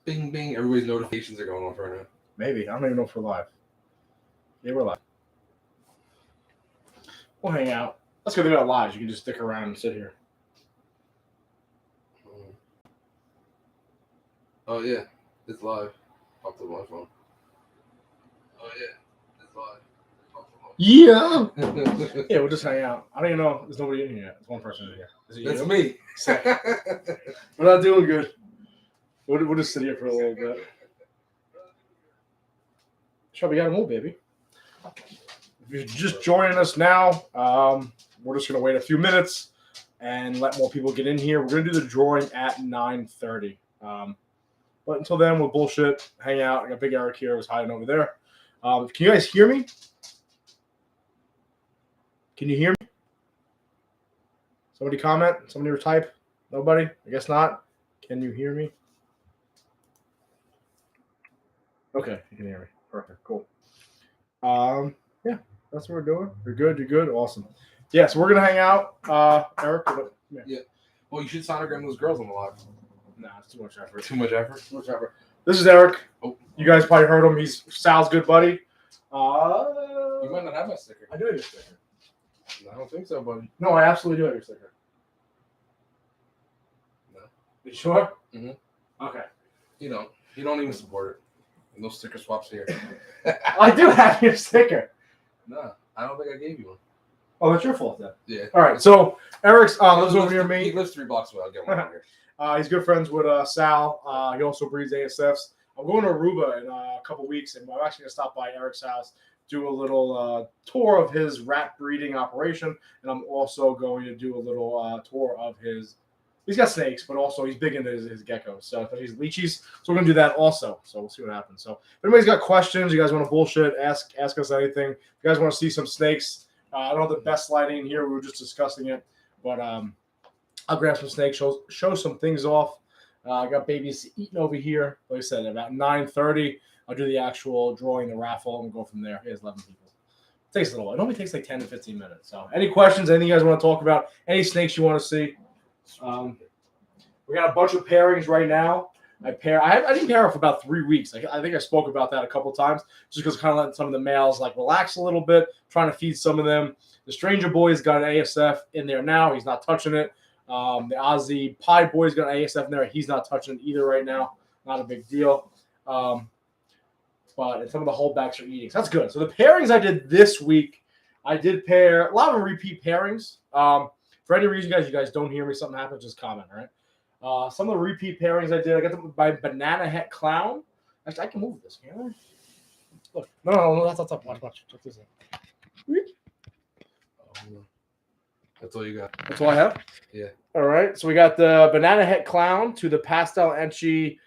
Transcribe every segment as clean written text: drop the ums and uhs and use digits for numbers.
Bing, bing. Everybody's notifications are going off right now. Maybe. I don't even know if we're live. Yeah, we're live. We'll hang out. Let's go do that live. You can just stick around and sit here. Oh, yeah. It's live. Popped up on my phone. Oh, yeah. It's live. Yeah. Yeah, we'll just hang out. I don't even know. There's nobody in here yet. There's one person in here. Is it That's you? me. We're not doing good. We'll just sit here for a little bit. Sure, we got to move, baby. If you're just joining us now, we're just going to wait a few minutes and let more people get in here. We're going to do the drawing at 9:30. But until then, we'll bullshit, hang out. I got Big Erik here. I was hiding over there. Can you guys hear me? Can you hear me? Somebody comment? Somebody type? Nobody? I guess not. Can you hear me? Okay, you can hear me. Perfect. Cool. Yeah, that's what we're doing. You're good. You're good. Awesome. Yeah, so we're gonna hang out. Erik. Yeah. Well, you should sonogram those girls on the live. Nah, it's too much effort. Too much effort. Too much effort. This is Erik. Oh, you guys probably heard him. He's Sal's good buddy. You might not have my sticker. I do have your sticker. I don't think so, buddy. No, I absolutely do have your sticker. No. You sure? Mm-hmm. Okay. You don't even support it. No sticker swaps here. I do have your sticker. No, I don't think I gave you one. Oh, that's your fault then. Yeah. All right. So Erik's lives over near me. He lives 3 blocks away. I'll get one here. He's good friends with Sal. He also breeds ASFs. I'm going to Aruba in a couple weeks, and I'm actually going to stop by Erik's house, do a little tour of his rat breeding operation, and I'm also going to do a little tour of his. He's got snakes, but also he's big into his geckos. So he's leechies. So we're gonna do that also. So we'll see what happens. So if anybody's got questions, you guys want to bullshit, ask us anything. If you guys want to see some snakes, I don't have the best lighting in here. We were just discussing it, but I'll grab some snakes, show some things off. I got babies eating over here. Like I said, about 9:30, I'll do the actual drawing, the raffle, and we'll go from there. Here's 11 people. It takes a little while. It only takes like 10 to 15 minutes. So any questions, anything you guys want to talk about, any snakes you want to see? We got a bunch of pairings right now. I didn't pair for about 3 weeks. I think I spoke about that a couple of times, just because kind of letting some of the males like relax a little bit, trying to feed some of them. The Stranger Boy's got an ASF in there now. He's not touching it. The Aussie Pie Boy's got an ASF in there. He's not touching it either right now. Not a big deal. But some of the holdbacks are eating. So that's good. So the pairings I did this week, I did pair a lot of repeat pairings. For any reason, you guys don't hear me, something happens, just comment, all right? Some of the repeat pairings I did, I got them by Banana Het Clown. Actually, I can move this, can't I? Look, no, that's not tough. Watch. Check this out. Oh, that's all you got. That's all I have? Yeah. All right, so we got the Banana Het Clown to the Pastel Enchi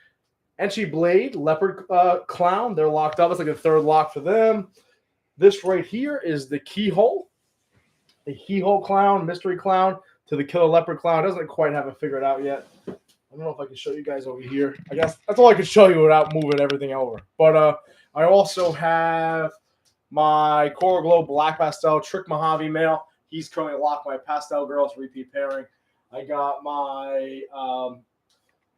Blade Leopard Clown. They're locked up. It's like a third lock for them. This right here is the Keyhole. The Keyhole Clown, Mystery Clown, to the Killer Leopard Clown. Doesn't quite have it figured out yet. I don't know if I can show you guys over here. I guess that's all I can show you without moving everything over. But I also have my Coral Glow Black Pastel Trick Mojave male. He's currently locked. My Pastel Girls repeat pairing. I got my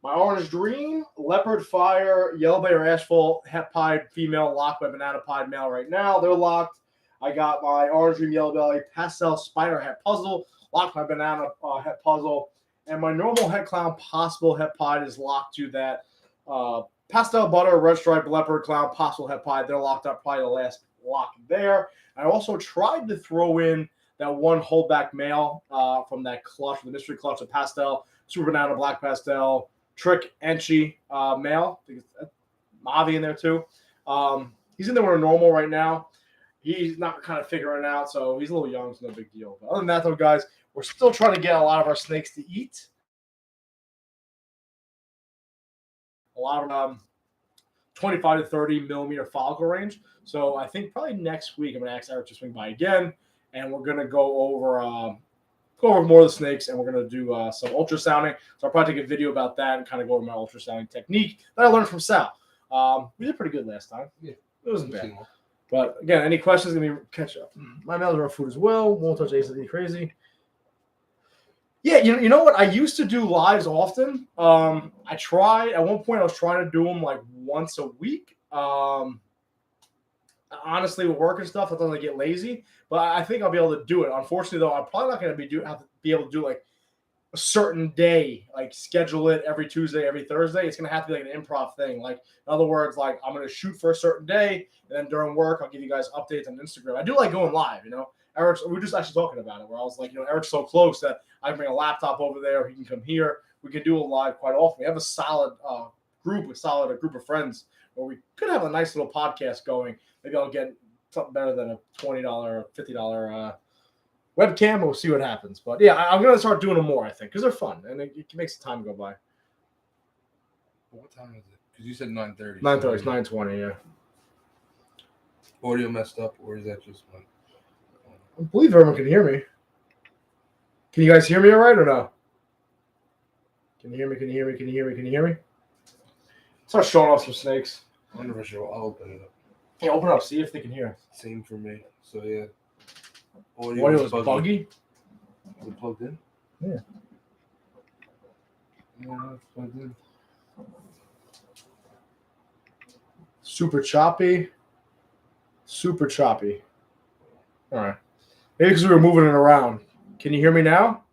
my Orange Dream Leopard Fire Yellow Bay or Asphalt Het Pied female locked by Banana Pied male right now. They're locked. I got my Orange Dream Yellow Belly Pastel Spider Het Puzzle, locked my Banana Het Puzzle, and my normal Het Clown Possible Het Pied is locked to that Pastel Butter Red Stripe Leopard Clown Possible Het Pied. They're locked up, probably the last lock there. I also tried to throw in that one holdback male from that clutch, the mystery clutch of Pastel, Super Banana Black Pastel, Trick Enchi male. I think it's Mavi in there too. He's in there with a normal right now. He's not kind of figuring it out, so he's a little young, so no big deal. But other than that, though, guys, we're still trying to get a lot of our snakes to eat. A lot of 25 to 30 millimeter follicle range. So I think probably next week I'm going to ask Erik to swing by again, and we're going to go over more of the snakes, and we're going to do some ultrasounding. So I'll probably take a video about that and kind of go over my ultrasounding technique that I learned from Sal. We did pretty good last time. Yeah, it wasn't bad. But again, any questions, going to be catch up. My males are on food as well. Won't touch anything crazy. Yeah, you know what? I used to do lives often. I tried at one point. I was trying to do them like once a week. Honestly, with work and stuff, I thought I'd get lazy, but I think I'll be able to do it. Unfortunately, though, I'm probably not going to have to be able to do like a certain day, like schedule it every Tuesday, every Thursday. It's going to have to be like an improv thing. Like, in other words, like I'm going to shoot for a certain day, and then during work, I'll give you guys updates on Instagram. I do like going live, you know. Eric, we were just actually talking about it, where I was like, you know, Eric's so close that I can bring a laptop over there. He can come here. We can do it live quite often. We have a solid group of friends where we could have a nice little podcast going. Maybe I'll get something better than a $20 or $50 webcam. We'll see what happens. But yeah, I'm going to start doing them more, I think, because they're fun and it makes the time go by. What time is it? Because you said 9:30. 9:30, it's 9:20, yeah. Audio messed up, or is that just one? I believe everyone can hear me. Can you guys hear me all right or no? Can you hear me? Can you hear me? Can you hear me? Can you hear me? Start showing off some snakes. I wonder for sure. I'll open it up. Yeah, open up. See if they can hear. Same for me. So, yeah. Audio is buggy. Is it plugged in? Yeah. Yeah, it's plugged in. Super choppy. Super choppy. All right. Maybe because we were moving it around. Can you hear me now?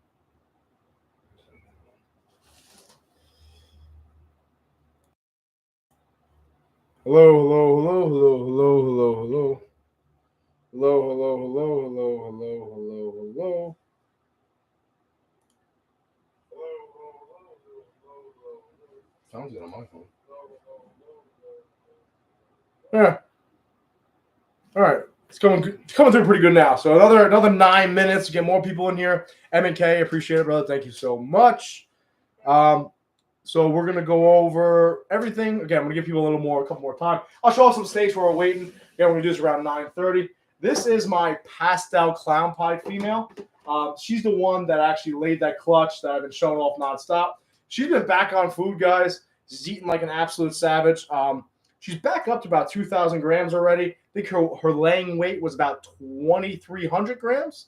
Hello, hello, hello, hello, hello, hello, hello. Hello, hello, hello, hello, hello, hello, hello. Sounds good on my phone. Yeah. All right. It's coming through pretty good now. So another 9 minutes to get more people in here. M&K, appreciate it, brother. Thank you so much. So we're gonna go over everything. Again, I'm gonna give people a couple more time. I'll show off some snakes while we're waiting. Yeah, we're gonna do this around 9:30. This is my pastel clown pied female. She's the one that actually laid that clutch that I've been showing off nonstop. She's been back on food, guys. She's eating like an absolute savage. She's back up to about 2,000 grams already. I think her laying weight was about 2,300 grams.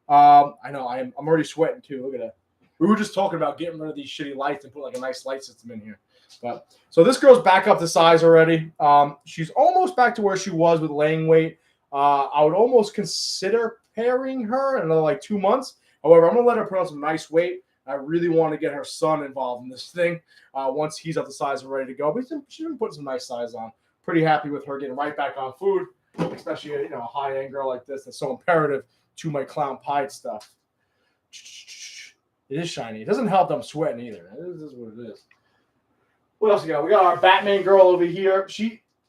I know I'm already sweating too. Look at that. We were just talking about getting rid of these shitty lights and put like a nice light system in here. But so this girl's back up to size already. She's almost back to where she was with laying weight. I would almost consider pairing her in another like 2 months. However, I'm gonna let her put on some nice weight. I really want to get her son involved in this thing once he's up to size and ready to go. But she's been putting some nice size on. Pretty happy with her getting right back on food, especially a high-end girl like this. That's so imperative to my clown pied stuff. It is shiny. It doesn't help that I'm sweating either. This is what it is. What else we got? We got our Batman girl over here.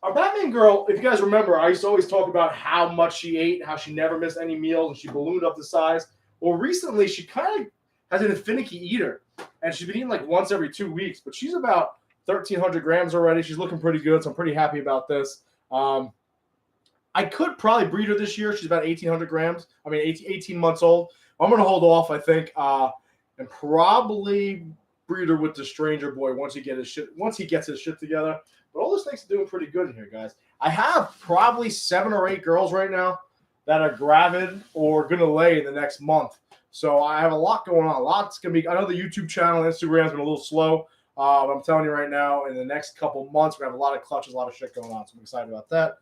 Our Batman girl, if you guys remember, I used to always talk about how much she ate, how she never missed any meals, and she ballooned up the size. Well, recently, she kind of has an finicky eater, and she's been eating like once every 2 weeks, but she's about 1,300 grams already. She's looking pretty good, so I'm pretty happy about this. I could probably breed her this year. She's about 1,800 grams. 18 months old. I'm going to hold off, I think, and probably breed her with the stranger boy once he gets his shit together. But all the snakes are doing pretty good in here, guys. I have probably 7 or 8 girls right now that are gravid or going to lay in the next month. So I have a lot going on. A lot's going to be – I know the YouTube channel and Instagram has been a little slow. But I'm telling you right now, in the next couple months, we're going to have a lot of clutches, a lot of shit going on. So I'm excited about that.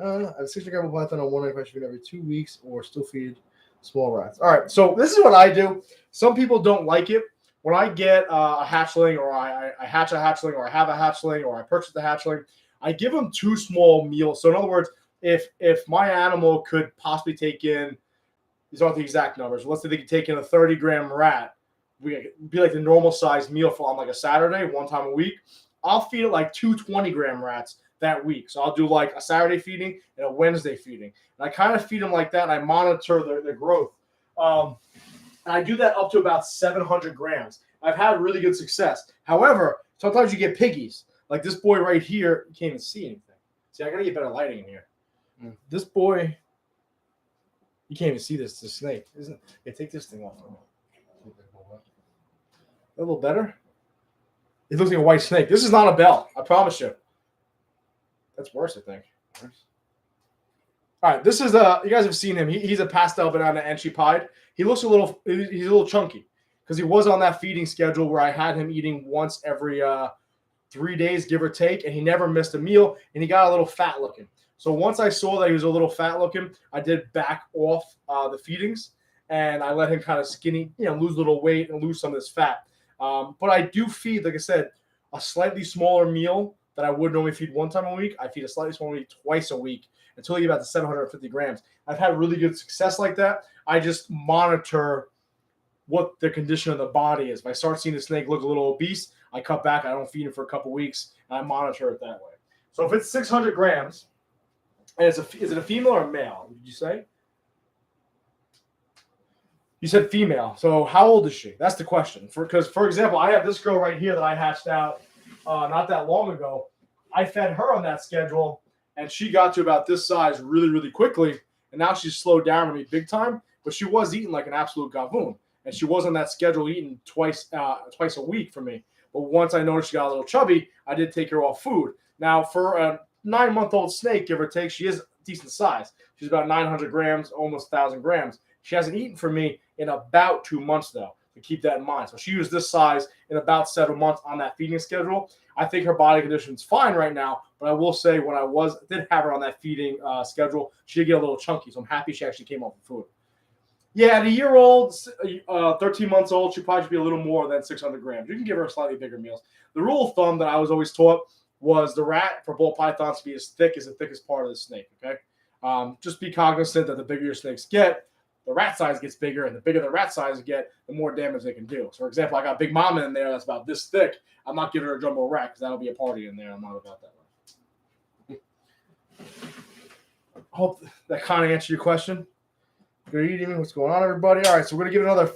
I have 60 gram of python on 1 egg feed every 2 weeks or still feed small rats. All right, so this is what I do. Some people don't like it. When I get a hatchling or I hatch a hatchling or I have a hatchling or I purchase the hatchling, I give them 2 small meals. So in other words, if my animal could possibly take in – these aren't the exact numbers. Let's say they could take in a 30-gram rat. We'd be like the normal size meal for on like a Saturday, 1 time a week. I'll feed it like 2 20-gram rats that week. So I'll do like a Saturday feeding and a Wednesday feeding. And I kind of feed them like that, and I monitor their growth. And I do that up to about 700 grams. I've had really good success. However, sometimes you get piggies. Like this boy right here, you can't even see anything. See, I got to get better lighting in here. This boy, you can't even see the snake. Isn't it? Yeah, take this thing off. A little better. It looks like a white snake. This is not a bell. I promise you. That's worse, I think. Worse. All right, this is you guys have seen him. He's a pastel banana enchi pied. He's a little chunky. because he was on that feeding schedule where I had him eating once every 3 days, give or take, and he never missed a meal, and he got a little fat looking. So once I saw that he was a little fat looking, I did back off the feedings, and I let him kind of skinny, lose a little weight and lose some of this fat. But I do feed, like I said, a slightly smaller meal that I would normally feed one time a week. I feed a slightly smaller meal twice a week until you get about to 750 grams. I've had really good success like that. I just monitor what the condition of the body is. If I start seeing the snake look a little obese, I cut back. I don't feed him for a couple weeks, and I monitor it that way. So if it's 600 grams, and is it a female or a male? Did you say? You said female. So how old is she? That's the question. Because, for example, I have this girl right here that I hatched out not that long ago. I fed her on that schedule, and she got to about this size really, really quickly. And now she's slowed down on me big time. But she was eating like an absolute gavoon. And she was on that schedule eating twice a week for me. But once I noticed she got a little chubby, I did take her off food. Now, for a 9-month-old snake, give or take, she is decent size. She's about 900 grams, almost 1,000 grams. She hasn't eaten for me in about 2 months, though, to keep that in mind. So she was this size in about 7 months on that feeding schedule. I think her body condition is fine right now, but I will say when I did have her on that feeding schedule, she did get a little chunky, so I'm happy she actually came off the food. Yeah, at a year old, 13 months old, she probably should be a little more than 600 grams. You can give her slightly bigger meals. The rule of thumb that I was always taught was the rat for ball pythons to be as thick as the thickest part of the snake, okay? Just be cognizant that the bigger your snakes get, the rat size gets bigger, and the bigger the rat size get, the more damage they can do. So, for example, I got Big Mama in there that's about this thick. I'm not giving her a jumbo rat because that'll be a party in there. I'm not about that way. Hope that kind of answered your question. Good evening. What's going on, everybody? All right, so we're going to give it another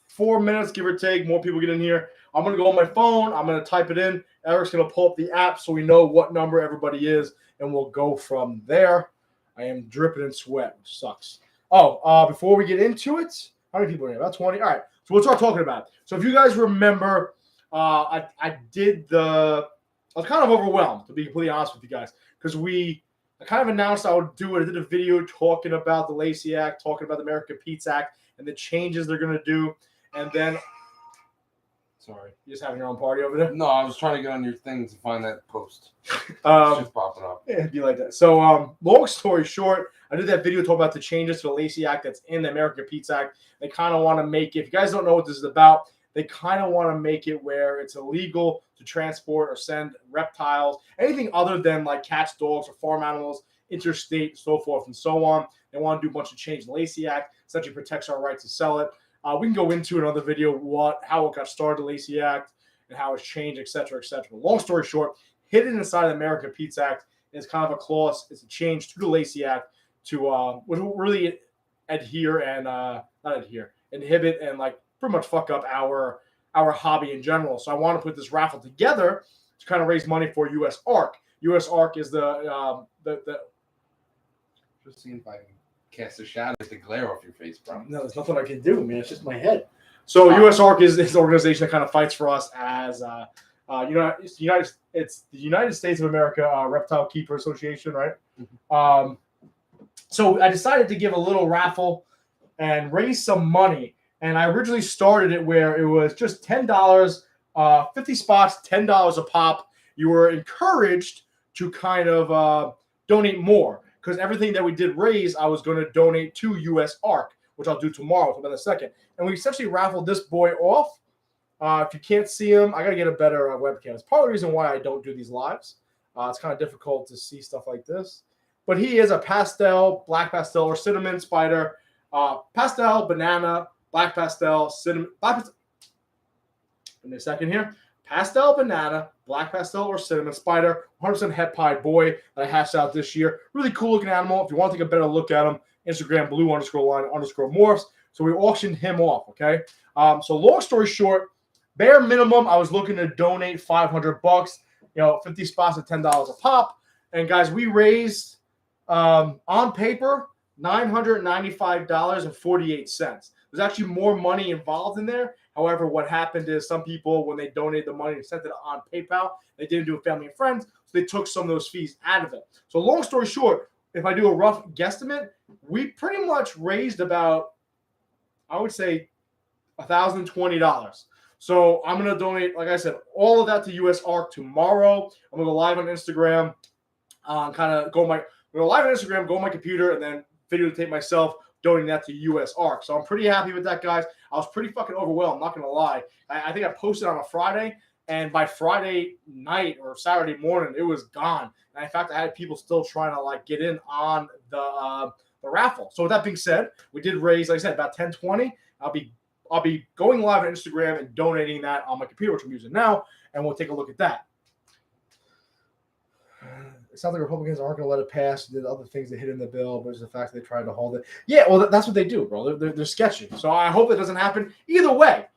4 minutes, give or take. More people get in here. I'm going to go on my phone. I'm going to type it in. Eric's going to pull up the app so we know what number everybody is, and we'll go from there. I am dripping in sweat, which sucks. Before we get into it, how many people are here? About 20. All right, so we'll start talking about it. So if you guys remember, I was kind of overwhelmed, to be completely honest with you guys, because I kind of announced I would do it. I did a video talking about the Lacey Act, talking about the American Pete's Act, and the changes they're going to do. And then, sorry, you just having your own party over there? No, I was trying to get on your thing to find that post. It's just popping up. Yeah, it'd be like that. So, long story short, I did that video talking about the changes to the Lacey Act that's in the American Pete's Act. They kind of want to make it, if you guys don't know what this is about, they kind of want to make it where it's illegal to transport or send reptiles, anything other than like cats, dogs, or farm animals, interstate, so forth and so on. They want to do a bunch of change in the Lacey Act. Essentially protects our right to sell it. We can go into another video how it got started, the Lacey Act, and how it's changed, et cetera, et cetera. Long story short, hidden inside the American Pete's Act is kind of a clause. It's a change to the Lacey Act to really inhibit and like pretty much fuck up our hobby in general. So I want to put this raffle together to kind of raise money for Usark. Usark is the Just seeing if I can cast a shadow to glare off your face, bro. No, there's nothing I can do, man. It's just my head. So Usark is this organization that kind of fights for us as it's the United States of America Reptile Keeper Association, right? Mm-hmm. So I decided to give a little raffle and raise some money. And I originally started it where it was just $10, 50 spots, $10 a pop. You were encouraged to kind of donate more because everything that we did raise, I was going to donate to Usark, which I'll do tomorrow in a second. And we essentially raffled this boy off. If you can't see him, I got to get a better webcam. It's part of the reason why I don't do these lives. It's kind of difficult to see stuff like this. But he is a pastel, black pastel, or cinnamon spider. Pastel, banana, black pastel, cinnamon. Give me a second here. Pastel, banana, black pastel, or cinnamon spider. 100% het pied boy that I hatched out this year. Really cool looking animal. If you want to take a better look at him, Instagram blue_line_morphs. So we auctioned him off, okay? So long story short, bare minimum, I was looking to donate $500, 50 spots at $10 a pop. And guys, we raised on paper $995.48. There's actually more money involved in there. However, what happened is some people, when they donated the money and sent it on PayPal, they didn't do it family and friends, so they took some of those fees out of it. So long story short, if I do a rough guesstimate, we pretty much raised about, I would say, $1,020. So I'm gonna donate, like I said, all of that to Usark tomorrow. I'm gonna go live on Instagram, go live on Instagram, go on my computer, and then videotape myself donating that to Usark. So I'm pretty happy with that, guys. I was pretty fucking overwhelmed, not gonna lie. I think I posted on a Friday, and by Friday night or Saturday morning, it was gone. And in fact, I had people still trying to like get in on the raffle. So with that being said, we did raise, like I said, about $10.20. I'll be going live on Instagram and donating that on my computer, which I'm using now, and we'll take a look at that. It sounds like Republicans aren't going to let it pass. Did other things that hit in the bill, but it's the fact that they tried to hold it. Yeah, well, that's what they do, bro. They're sketchy. So I hope it doesn't happen. Either way,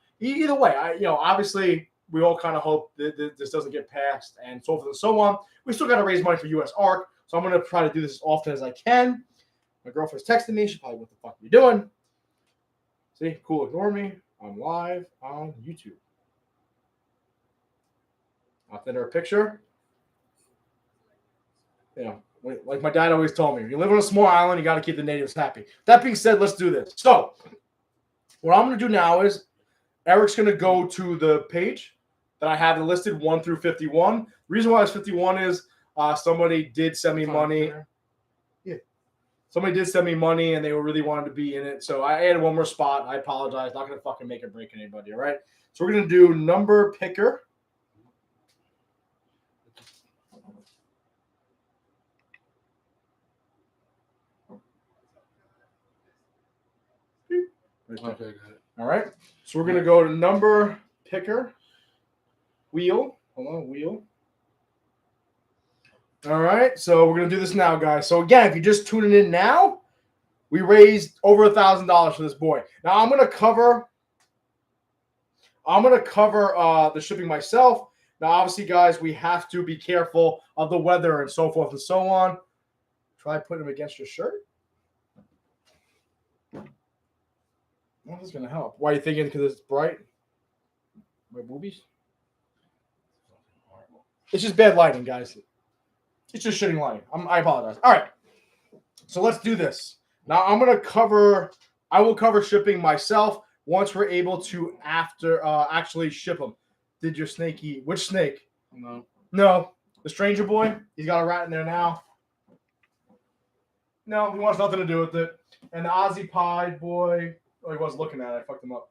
obviously we all kind of hope that this doesn't get passed, and so forth and so on. We still got to raise money for Usark, so I'm going to try to do this as often as I can. My girlfriend's texting me. She's probably, what the fuck are you doing? See, cool, ignore me. I'm live on YouTube. I'll send her a picture. Like my dad always told me, when you live on a small island, you got to keep the natives happy. That being said, let's do this. So what I'm going to do now is Eric's going to go to the page that I have listed 1 through 51. The reason why it's 51 is somebody did send me money. Somebody did send me money, and they really wanted to be in it. So I added one more spot. I apologize. Not going to fucking make or break anybody, all right? So we're going to do number picker. Okay, got it. All right. So we're going to go to number picker. Wheel. Hold on, wheel. All right, so we're gonna do this now, guys. So again, if you're just tuning in now, we raised over $1,000 for this boy. Now I'm gonna cover the shipping myself. Now, obviously, guys, we have to be careful of the weather and so forth and so on. Try putting them against your shirt. Well, this is gonna help. Why are you thinking? Because it's bright. My boobies. It's just bad lighting, guys. It's just shitting lighting. I apologize. All right. So let's do this. Now I will cover shipping myself once we're able to actually ship them. Did your snake eat? Which snake? No. The stranger boy? He's got a rat in there now. No, he wants nothing to do with it. And the Aussie Pie boy, he was looking at it. I fucked him up.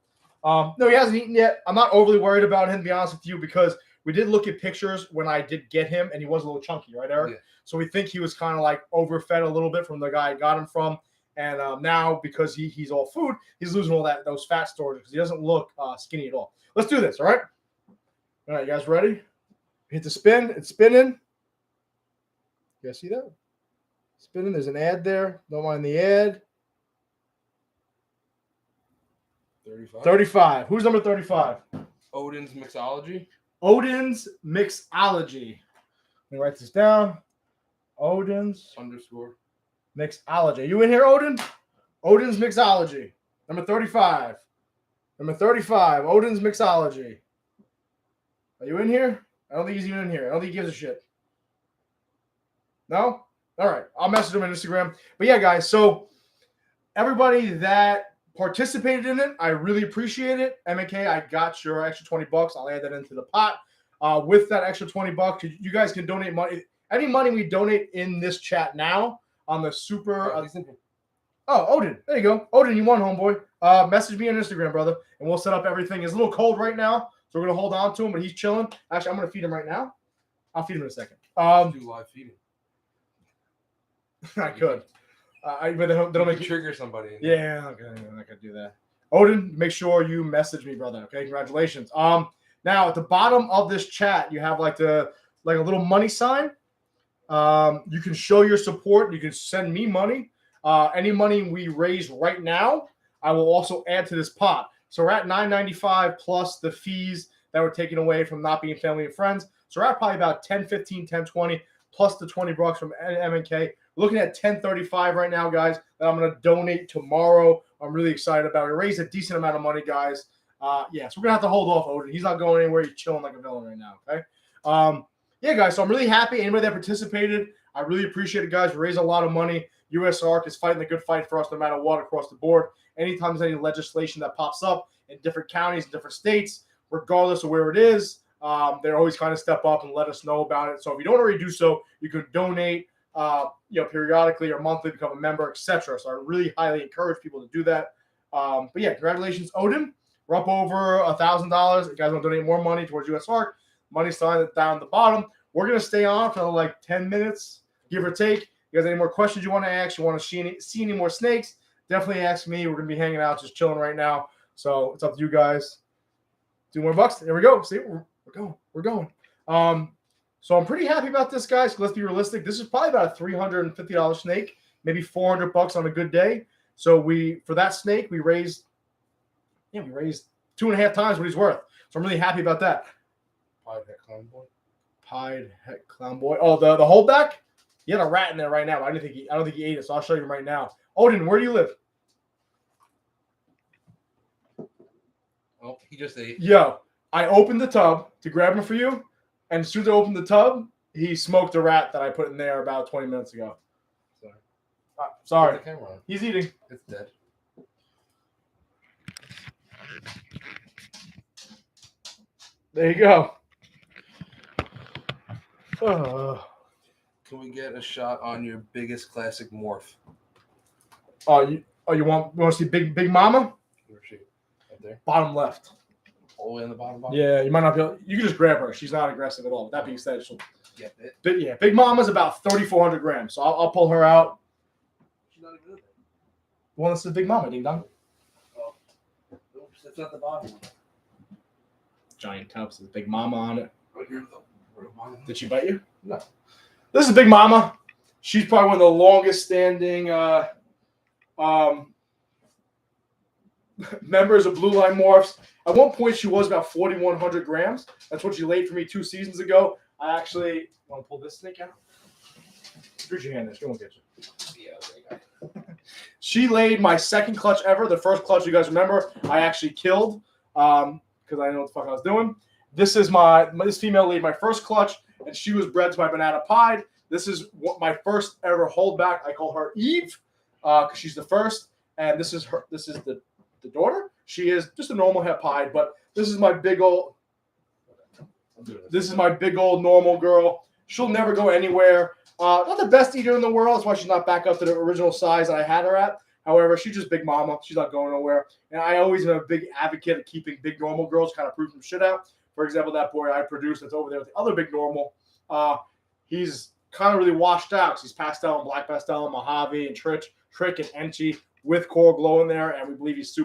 No, he hasn't eaten yet. I'm not overly worried about him, to be honest with you, because we did look at pictures when I did get him, and he was a little chunky, right, Eric? Yeah. So we think he was kind of like overfed a little bit from the guy I got him from. And now, because he's all food, he's losing all those fat storage because he doesn't look skinny at all. Let's do this, all right? All right, you guys ready? Hit the spin. It's spinning. You guys see that? Spinning. There's an ad there. Don't mind the ad. 35. Who's number 35? Odin's Mixology. Odin's Mixology. Let me write this down. Odin's _ Mixology. You in here, Odin? Odin's Mixology. Number 35. Number 35. Odin's Mixology. Are you in here? I don't think he's even in here. I don't think he gives a shit. No? All right. I'll message him on Instagram. But yeah, guys. So everybody that participated in it, I really appreciate it. MK, I got your extra $20. I'll add that into the pot. With that extra $20, you guys can donate money. Any money we donate in this chat now on the super. Odin, there you go. Odin, you won, homeboy. Message me on Instagram, brother, and we'll set up everything. It's a little cold right now, so we're gonna hold on to him, but he's chilling. Actually, I'm gonna feed him right now. I'll feed him in a second. Do live feeding. I could. But they don't make trigger somebody. Yeah, okay, I'm not gonna do that. Odin, make sure you message me, brother. Okay, congratulations. Now at the bottom of this chat, you have like a little money sign. You can show your support. You can send me money. Any money we raise right now, I will also add to this pot. So we're at $9.95 plus the fees that were taken away from not being family and friends. So we're at probably about 10, 15, 10, 20 plus the $20 from M&K. We're looking at $10.35 right now, guys, that I'm going to donate tomorrow. I'm really excited about it. We raised a decent amount of money, guys. So we're going to have to hold off Odin. He's not going anywhere. He's chilling like a villain right now, okay? Yeah, guys, so I'm really happy. Anybody that participated, I really appreciate it, guys. We raised a lot of money. Usark is fighting a good fight for us no matter what across the board. Anytime there's any legislation that pops up, in different counties, different states, regardless of where it is. They're always kind of step up and let us know about it. So if you don't already do so, you can donate, periodically or monthly, become a member, etc. So I really highly encourage people to do that. But yeah, congratulations, Odin. We're up over $1,000. If you guys want to donate more money towards Usark, money's down at the bottom. We're gonna stay on for like 10 minutes, give or take. You guys, any more questions you want to ask? You want to see any more snakes? Definitely ask me. We're gonna be hanging out, just chilling right now. So it's up to you guys. 2 more bucks. There we go. See, we're going. So I'm pretty happy about this, guys. Let's be realistic. This is probably about a $350 snake, maybe $400 on a good day. So for that snake, we raised 2.5 times what he's worth. So I'm really happy about that. Pied heck clown boy. Oh, the holdback? He had a rat in there right now. I don't think he ate it, so I'll show you right now. Odin, where do you live? Oh, he just ate. Yo, I opened the tub to grab him for you, and as soon as I opened the tub, he smoked a rat that I put in there about 20 minutes ago. Sorry. He's eating. It's dead. There you go. Can we get a shot on your biggest classic morph? You want to see Big Mama? Where's she? Right there. Bottom left. All the way in the bottom. Yeah, you might not be able. You can just grab her. She's not aggressive at all. With that being said, she'll get it. But yeah, Big Mama's about 3,400 grams. So I'll pull her out. She's not good. Well, this is Big Mama, ding dong. Oh, oops, that's not the bottom one. Giant tubs with Big Mama on it. Right here, Did she bite you? No. This is Big Mama. She's probably one of the longest standing members of Blue Line Morphs. At one point, she was about 4,100 grams. That's what she laid for me 2 seasons ago. I actually want to pull this snake out. Reach your hand. She won't get you. Yeah, she laid my second clutch ever. The first clutch, you guys remember, I actually killed because I know what the fuck I was doing. This female laid my first clutch, and she was bred to my banana pied. This is my first ever holdback. I call her Eve because she's the first, and this is her. This is the daughter. She is just a normal het pied, but this is my big old. This is my big old normal girl. She'll never go anywhere. Not the best eater in the world. That's why she's not back up to the original size that I had her at. However, she's just Big Mama. She's not going nowhere. And I always am a big advocate of keeping big normal girls, kind of prove some shit out. For example, that boy I produced that's over there with the other big normal, he's kind of really washed out because he's pastel and black pastel and Mojave and Trick and Enchi with coral glow in there. And we believe he's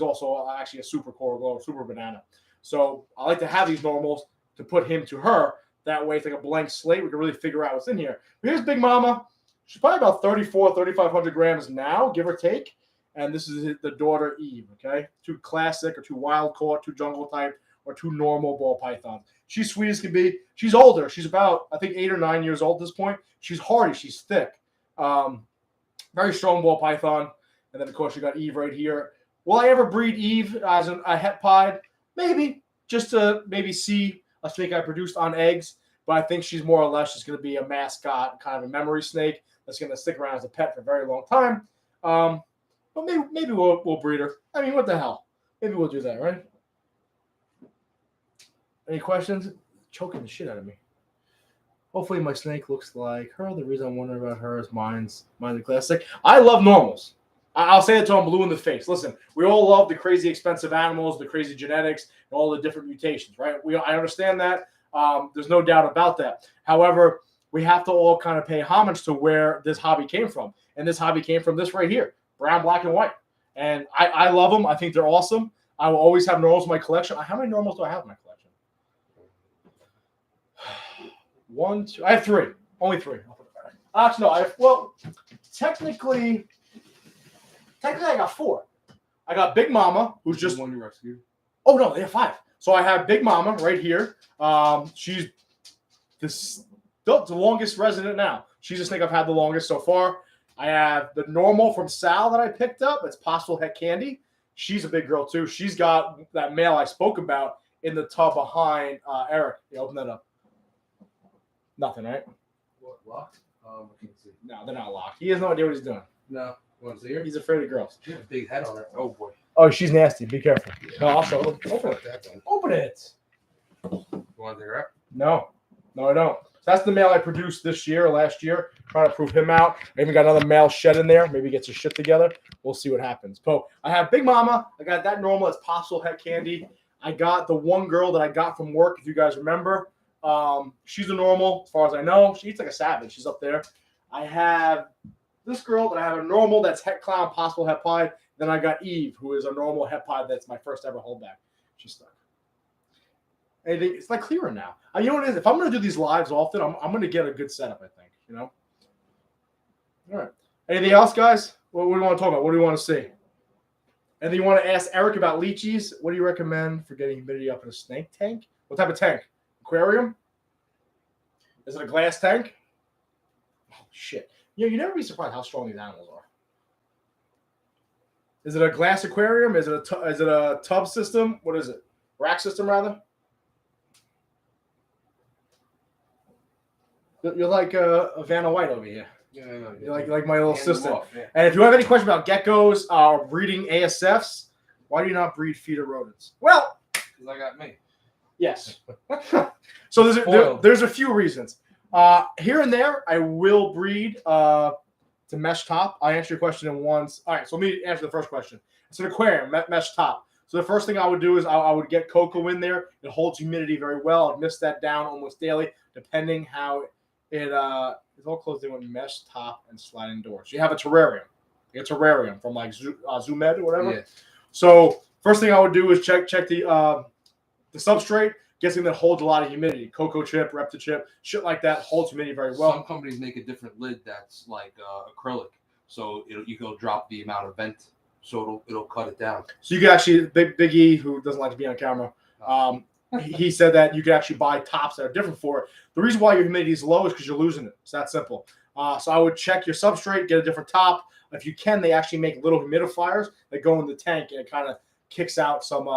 also actually a super coral glow, super banana. So I like to have these normals to put him to her. That way, it's like a blank slate. We can really figure out what's in here. But here's Big Mama. She's probably about 3,500 grams now, give or take. And this is the daughter, Eve, okay? 2 classic or 2 wild caught, 2 jungle type, or 2 normal ball pythons. She's sweet as can be. She's older. She's about, I think, 8 or 9 years old at this point. She's hardy. She's thick. Very strong ball python. And then, of course, you got Eve right here. Will I ever breed Eve as a het pied? Maybe. Just to maybe see a snake I produced on eggs. But I think she's more or less just going to be a mascot, kind of a memory snake that's going to stick around as a pet for a very long time. But maybe we'll breed her. I mean, what the hell? Maybe we'll do that, right? Any questions? Choking the shit out of me. Hopefully my snake looks like her. The reason I'm wondering about her is mine's the classic. I love normals. I'll say it till I'm blue in the face. Listen, we all love the crazy expensive animals, the crazy genetics, and all the different mutations, right? I understand that. There's no doubt about that. However, we have to all kind of pay homage to where this hobby came from. And this hobby came from this right here, brown, black, and white. And I love them. I think they're awesome. I will always have normals in my collection. How many normals do I have in my collection? 1, 2. I have 3. Only 3. Actually, no. Technically, I got 4. I got Big Mama, who's just one you rescued. Oh no, they have 5. So I have Big Mama right here. She's the longest resident now. She's the snake I've had the longest so far. I have the normal from Sal that I picked up. It's Possible Het Candy. She's a big girl too. She's got that male I spoke about in the tub behind Erik. You open that up. Nothing, right? What, locked? I can't see. No, they're not locked. He has no idea what he's doing. No. Want to see her? He's afraid of girls. She has a big head on her. Oh boy. Oh, she's nasty. Be careful. Yeah. No, also open it. That thing. Open it. You want to take her out? No, I don't. So that's the male I produced this year or last year. Trying to prove him out. I even got another male shed in there. Maybe gets his shit together. We'll see what happens. But I have Big Mama. I got that normal as possible head candy. I got the one girl that I got from work, if you guys remember. She's a normal, as far as I know. She eats like a savage. She's up there. I have this girl that I have a normal that's het clown, possible het pied. Then I got Eve, who is a normal het pied. That's my first ever holdback. She's stuck. Anything, it's like clearer now. You know what it is? If I'm going to do these lives often, I'm going to get a good setup, I think. You know? All right. Anything else, guys? What do you want to talk about? What do you want to see? Anything you want to ask Erik about leeches? What do you recommend for getting humidity up in a snake tank? What type of tank? Aquarium? Is it a glass tank? Oh, shit. You never be surprised how strong these animals are. Is it a glass aquarium? Is it a tub system? What is it? Rack system, rather? You're like a Vanna White over here. Yeah, I know. You're like my little sister. Yeah. And if you have any question about geckos breeding ASFs, why do you not breed feeder rodents? Well, Because I got me. yes. So there's a few reasons. Here and there, I will breed to mesh top. I answer your question in once. All right, so let me answer the first question. It's an aquarium, mesh top. So the first thing I would do is I would get cocoa in there. It holds humidity very well. I'd mist that down almost daily, depending how it's all closed in with mesh top and sliding doors. You have a terrarium. You get a terrarium from like Zoomed or whatever. Yeah. So first thing I would do is check the substrate. Get something that holds a lot of humidity. Cocoa chip, Repta chip, shit like that holds humidity very well. Some companies make a different lid that's like acrylic, so you can drop the amount of vent, so it'll cut it down. So you can actually, Big E, who doesn't like to be on camera, he said that you can actually buy tops that are different for it. The reason why your humidity is low is because you're losing it. It's that simple. So I would check your substrate, get a different top. If you can, they actually make little humidifiers that go in the tank, and it kind of kicks out some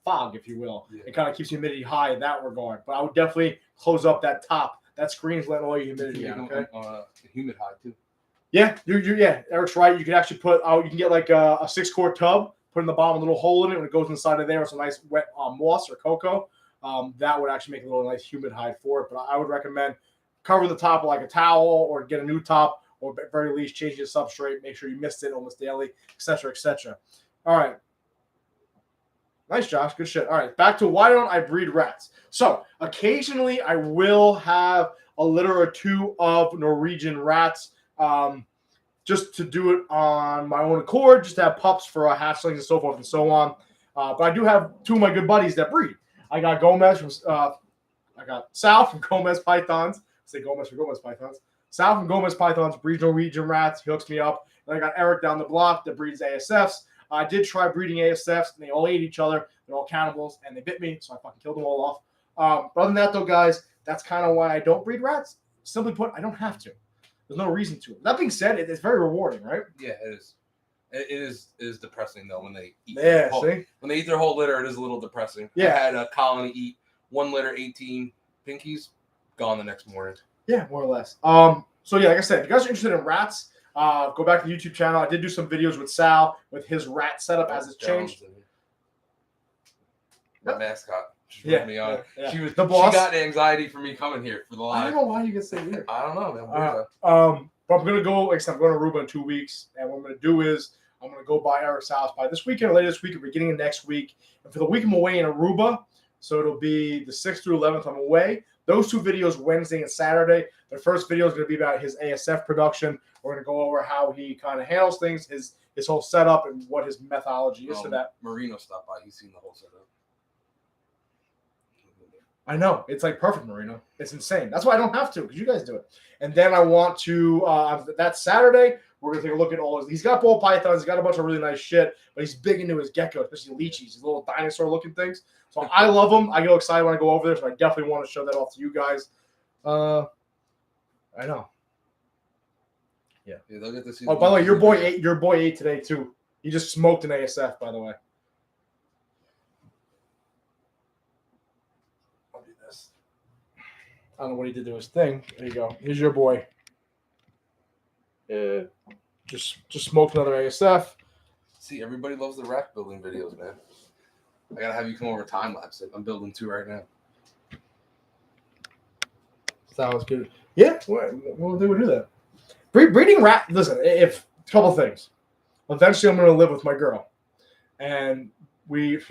fog, if you will. Yeah. It kind of keeps humidity high in that regard. But I would definitely close up that top. That screen's letting all your humidity out. Okay. Humid high too. Yeah, yeah. Eric's right. You can actually you can get like a 6-quart tub, put in the bottom a little hole in it. When it goes inside of there with some nice wet moss or cocoa, that would actually make a little nice humid hide for it. But I would recommend covering the top with like a towel, or get a new top, or at very least change your substrate. Make sure you mist it almost daily, etc., etc. All right. Nice, Josh. Good shit. All right, back to why don't I breed rats? So occasionally I will have a litter or two of Norwegian rats, just to do it on my own accord, just to have pups for hatchlings and so forth and so on. But I do have two of my good buddies that breed. I got Gomez from I got Sal from Gomez Pythons. Say Gomez for Gomez Pythons. Sal from Gomez Pythons breeds Norwegian rats. He hooks me up. And I got Erik down the block that breeds ASFs. I did try breeding ASFs, and they all ate each other. They're all cannibals, and they bit me, so I fucking killed them all off. But other than that, though, guys, that's kind of why I don't breed rats. Simply put, I don't have to. There's no reason to. That being said, it's very rewarding, right? Yeah, it is. It is depressing though when they eat. When they eat their whole litter, it is a little depressing. Yeah. I had a colony eat one litter, 18 pinkies, gone the next morning. Yeah, more or less. So yeah, like I said, if you guys are interested in rats, go back to the YouTube channel. I did do some videos with Sal with his rat setup as it's changed. My mascot. She put me on. Yeah. She was the boss. She got anxiety for me coming here for the live. I don't know why you get say weird. I don't know, man. But I'm gonna go. Like I said, I'm going to Aruba in 2 weeks, and what I'm gonna do is I'm gonna go by Erik's house by this weekend or later this week or beginning of next week. And for the week I'm away in Aruba, so it'll be the 6th through 11th. I'm away. Those 2 videos, Wednesday and Saturday. The first video is going to be about his ASF production. We're going to go over how he kind of handles things, his whole setup, and what his methodology is to that. Marino stopped by. He's seen the whole setup. I know. It's like perfect, Marino. It's insane. That's why I don't have to, because you guys do it. And then I want to, that Saturday, we're going to take a look at all his. He's got ball pythons. He's got a bunch of really nice shit, but he's big into his geckos, especially leeches, these little dinosaur-looking things. So I love them. I get excited when I go over there, so I definitely want to show that off to you guys. I know. Yeah. They'll get to see. Oh, by the way, your boy ate today too. He just smoked an ASF, by the way. I'll do this. I don't know what he did to his thing. There you go. Here's your boy. Just Just smoked another ASF. See, everybody loves the rack building videos, man. I gotta have you come over time lapse it. I'm building 2 right now. That was good. Yeah, we'll do that. Breeding rat. Listen, if a couple things. Eventually, I'm going to live with my girl, and we've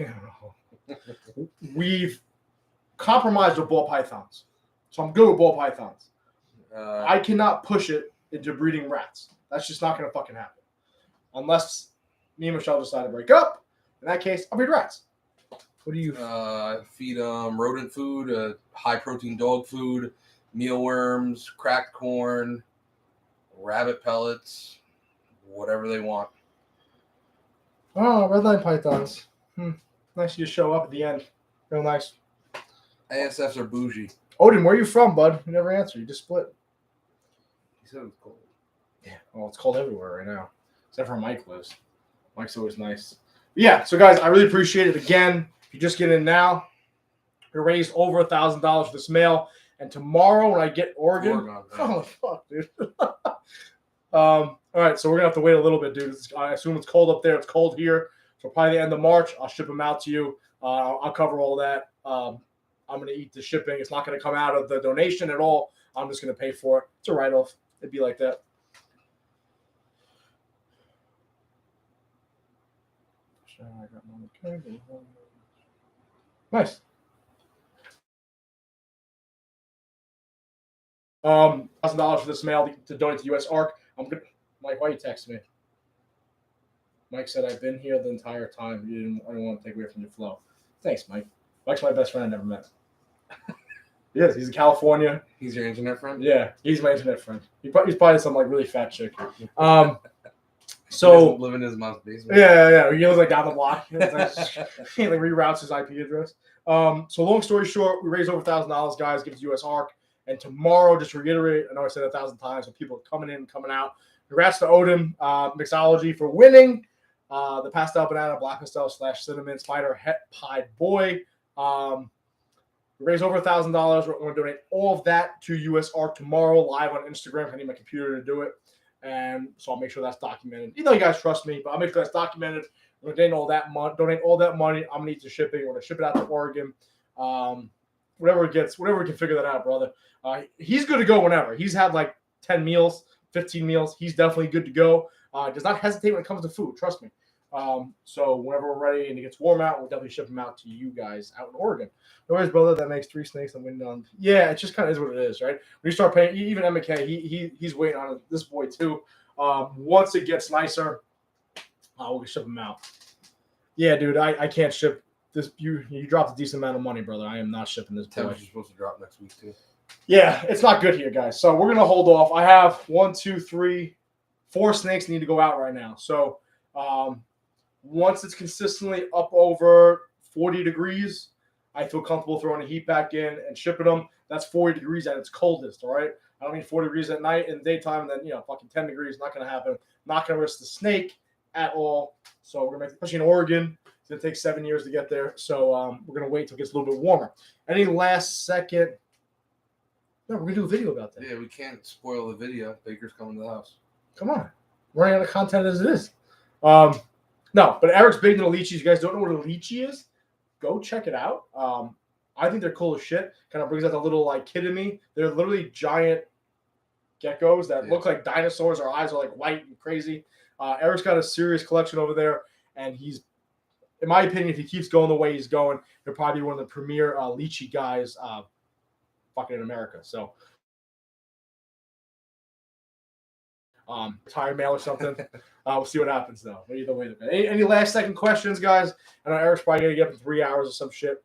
compromised with ball pythons. So I'm good with ball pythons. I cannot push it into breeding rats. That's just not going to fucking happen, unless me and Michelle decide to break up. In that case, I'll breed rats. What do you? Feed rodent food, high protein dog food, mealworms, cracked corn, rabbit pellets, whatever they want. Oh, redline pythons. Nice you show up at the end. Real nice. ASFs are bougie. Odin, where are you from, bud? You never answered. You just split. He said it was cold. Yeah, well, it's cold everywhere right now. Except for Mike lives. Mike's always nice. But yeah, so guys, I really appreciate it. Again, if you just get in now, we raised over $1,000 for this mail. And tomorrow when I get Oregon oh, fuck, dude. All right, so we're going to have to wait a little bit, dude. I assume it's cold up there. It's cold here. So probably the end of March, I'll ship them out to you. I'll cover all that. I'm going to eat the shipping. It's not going to come out of the donation at all. I'm just going to pay for it. It's a write-off. It'd be like that. Nice. $1,000 for this mail to donate to Usark. I'm good. Mike, why are you texting me? Mike said I've been here the entire time. I don't want to take away from your flow. Thanks, Mike. Mike's my best friend I never met. Yes, he's in California. He's your internet friend? Yeah, he's my internet friend. He's probably some like really fat chick. So live in his mom's basement. Yeah. He lives like down the block. He like reroutes his IP address. So long story short, we raised over $1,000, guys. Gives Usark. And tomorrow, just to reiterate, I know I said 1,000 times, but people are coming in, coming out. Congrats to Odin Mixology for winning the pastel banana, black pastel / cinnamon spider het pie boy. We raised over $1,000. We're going to donate all of that to Usark tomorrow, live on Instagram. I need my computer to do it, and so I'll make sure that's documented. You know, you guys trust me, but I'll make sure that's documented. We're going to donate all that money. I'm going to need to shipping. We're going to ship it out to Oregon. Whatever it gets, whatever we can figure that out, brother. He's good to go whenever. He's had like 10 meals, 15 meals. He's definitely good to go. Does not hesitate when it comes to food. Trust me. So whenever we're ready and it gets warm out, we'll definitely ship them out to you guys out in Oregon. No worries, brother. That makes 3 snakes. I'm waiting on. Yeah, it just kind of is what it is, right? When you start paying, even McKay, he's waiting on this boy too. Once it gets nicer, we'll ship them out. Yeah, dude, I can't ship this. You dropped a decent amount of money, brother. I am not shipping this boy. Temperature's supposed to drop next week too. Yeah, it's not good here, guys. So we're gonna hold off. I have 1, 2, 3, 4 snakes need to go out right now. So once it's consistently up over 40 degrees, I feel comfortable throwing the heat back in and shipping them. That's 40 degrees at its coldest, all right? I don't mean 40 degrees at night in the daytime, and then, fucking 10 degrees. Not going to happen. Not going to risk the snake at all. So we're going to make, especially in Oregon, it's going to take 7 years to get there. So we're going to wait until it gets a little bit warmer. Any last second? No, we're going to do a video about that. Yeah, we can't spoil the video. Baker's coming to the house. Come on. We're running out of content as it is. No, but Eric's big into lychees. You guys don't know what a lychee is? Go check it out. I think they're cool as shit. Kind of brings out the little like kid in me. They're literally giant geckos that look like dinosaurs. Our eyes are like white and crazy. Eric's got a serious collection over there, and he's, in my opinion, if he keeps going the way he's going, he'll probably be one of the premier lychee guys fucking in America. So tire mail or something. We'll see what happens though. Either way, any last second questions, guys? I know Eric's probably gonna get up in 3 hours or some shit.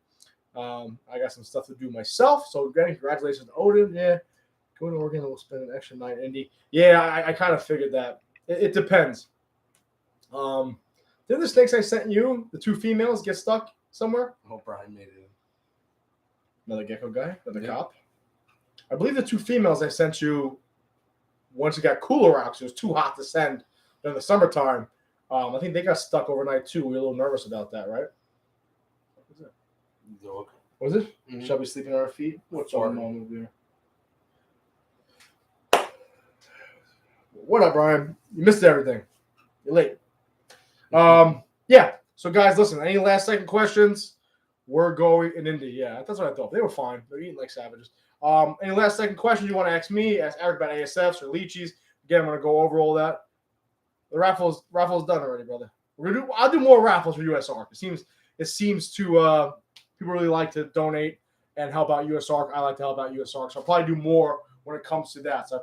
I got some stuff to do myself. So again, congratulations to Odin. Yeah, go to Oregon and we'll spend an extra night in Indy. Yeah, I kind of figured that. It depends. Did the snakes I sent you, the 2 females, get stuck somewhere? I hope Brian made it. Another gecko guy, another cop. I believe the 2 females I sent you, once it got cooler out, because it was too hot to send during the summertime, I think they got stuck overnight too. We were a little nervous about that, right? What was it? Dog. Was it? Mm-hmm. Shall we sleep on our feet? What's going on over there? What up, Brian? You missed everything. You're late. Yeah. So, guys, listen. Any last second questions? We're going in Indy. Yeah, that's what I thought. They were fine. They're eating like savages. Any last second questions you want to ask me? Ask Erik about ASFs or Leechies. Again, I'm going to go over all that. The raffle's done already, brother. I'll do more raffles for Usark. It seems to people really like to donate and help out Usark. I like to help out Usark, so I'll probably do more when it comes to that. So I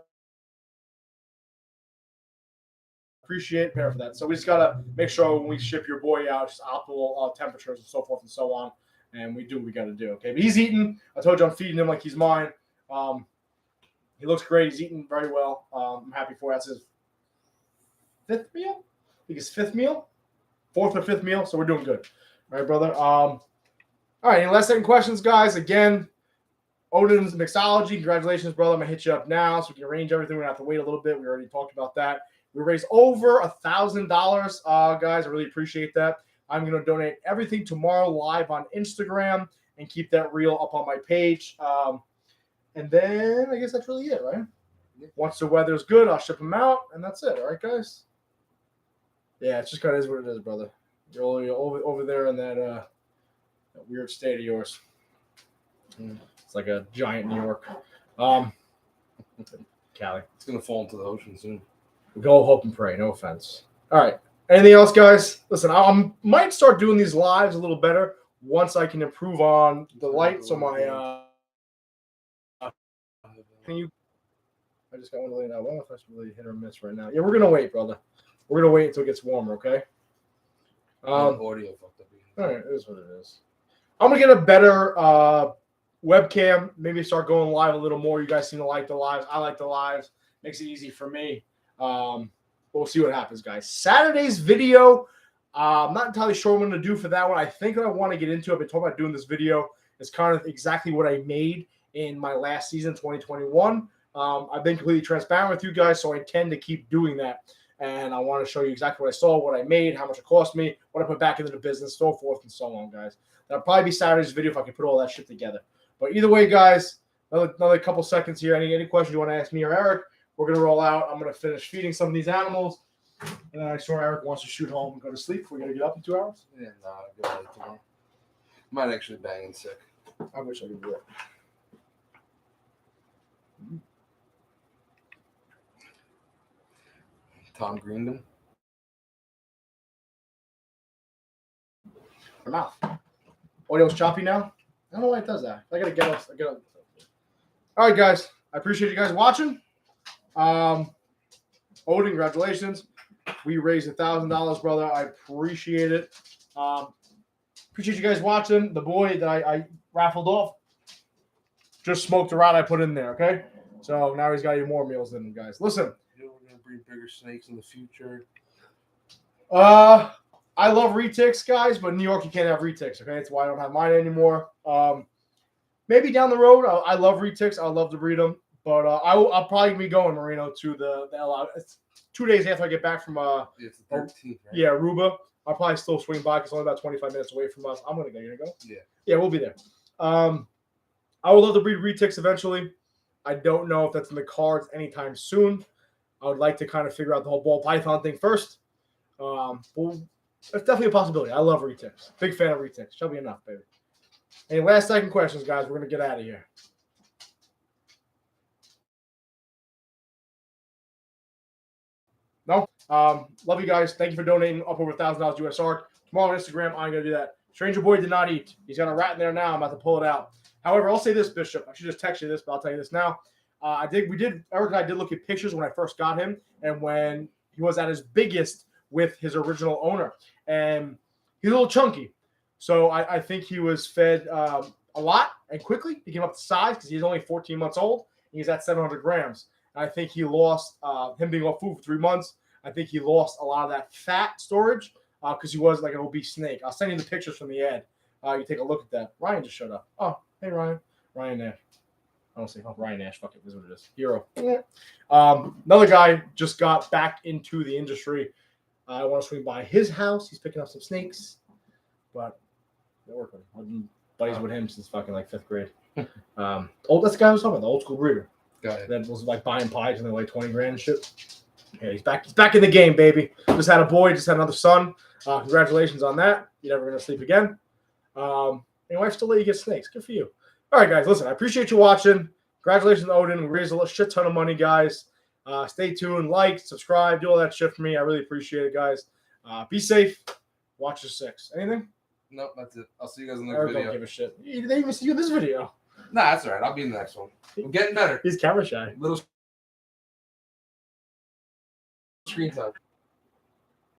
appreciate prepare for that. So we just gotta make sure when we ship your boy out, just optimal temperatures and so forth and so on. And we do what we gotta do. Okay, but he's eating. I told you I'm feeding him like he's mine. He looks great. He's eating very well. I'm happy for it. That's his fifth meal. I think it's fifth meal, fourth or fifth meal. So we're doing good. All right, brother. All right. Any last second questions, guys? Again, Odin's Mixology. Congratulations, brother. I'm gonna hit you up now so we can arrange everything. We're gonna have to wait a little bit. We already talked about that. We raised over $1,000, guys. I really appreciate that. I'm gonna donate everything tomorrow live on Instagram and keep that reel up on my page. And then I guess that's really it, right? Once the weather's good, I'll ship them out, and that's it. All right, guys? Yeah, it's just kind of is what it is, brother. You're over there in that weird state of yours. It's like a giant New York. Cali. It's going to fall into the ocean soon. We go hope and pray. No offense. All right. Anything else, guys? Listen, I might start doing these lives a little better once I can improve on the lights on my can you? I just got one to lay now. I don't know if I should really hit or miss right now. Yeah, we're gonna wait, brother. We're gonna wait until it gets warmer, okay? Audio fucked up. All right, it is what it is. I'm gonna get a better webcam. Maybe start going live a little more. You guys seem to like the lives. I like the lives. Makes it easy for me. We'll see what happens, guys. Saturday's video. I'm not entirely sure what I'm gonna do for that one. I think I want to get into it. I've been talking about doing this video. It's kind of exactly what I made in my last season, 2021. I've been completely transparent with you guys, so I intend to keep doing that. And I want to show you exactly what I saw, what I made, how much it cost me, what I put back into the business, so forth and so on, guys. That'll probably be Saturday's video if I can put all that shit together. But either way, guys, another couple seconds here. Any questions you want to ask me or Erik? We're going to roll out. I'm going to finish feeding some of these animals. And then I saw Erik wants to shoot home and go to sleep. We're going to get up in 2 hours. Yeah, no, I'll go tomorrow. Might actually bang in sick. I wish I could do it. Tom greened him. Her mouth. Audio's choppy now. I don't know why it does that. I gotta get up. All right, guys. I appreciate you guys watching. Odin, congratulations. We raised $1,000, brother. I appreciate it. Appreciate you guys watching. The boy that I raffled off just smoked a rat I put in there. Okay, so now he's got even more meals than him, guys. Listen. We're gonna breed bigger snakes in the future. I love retics, guys, but in New York you can't have retics. Okay, that's why I don't have mine anymore. Maybe down the road, I love retics. I'd love to breed them, but I'll probably be going, Marino, to the LI. It's 2 days after I get back from It's the 13th, right? Yeah, Aruba. I'll probably still swing by because it's only about 25 minutes away from us. I'm gonna go. You gonna go? Yeah, we'll be there. I would love to breed retics eventually. I don't know if that's in the cards anytime soon. I would like to kind of figure out the whole ball python thing first. Well, that's definitely a possibility. I love retics. Big fan of retics. Shall be enough, baby. Any last second questions, guys? We're going to get out of here. No? Love you guys. Thank you for donating up over $1,000 Usark. Tomorrow on Instagram, I'm going to do that. Stranger Boy did not eat. He's got a rat in there now. I'm about to pull it out. However, I'll say this, Bishop. I should just text you this, but I'll tell you this now. Erik and I did look at pictures when I first got him and when he was at his biggest with his original owner. And he's a little chunky. So I think he was fed a lot and quickly. He came up to size because he's only 14 months old. And he's at 700 grams. And I think he lost, him being off food for 3 months, I think he lost a lot of that fat storage because he was like an obese snake. I'll send you the pictures from the ad. You take a look at that. Ryan just showed up. Oh, hey, Ryan. Ryan Nash. I don't say Ryan Nash. Fuck it. This is what it is. Hero. Another guy just got back into the industry. I want to swing by his house. He's picking up some snakes. But they're working. I've been buddies with him since fucking like 5th grade. That's the guy I was talking about, the old school breeder. Got it. That was like buying pies and they're like 20 grand and shit. Yeah, he's back. He's back in the game, baby. Just had a boy. Just had another son. Congratulations on that. You're never gonna sleep again. And your wife still let you get snakes. Good for you. All right, guys. Listen, I appreciate you watching. Congratulations to Odin. We raised a shit ton of money, guys. Stay tuned. Like, subscribe, do all that shit for me. I really appreciate it, guys. Be safe. Watch your 6. Anything? Nope, that's it. I'll see you guys in the next Erik video. don't give a shit. They didn't even see you in this video. Nah, that's all right. I'll be in the next one. I'm getting better. He's camera shy. Little screen time.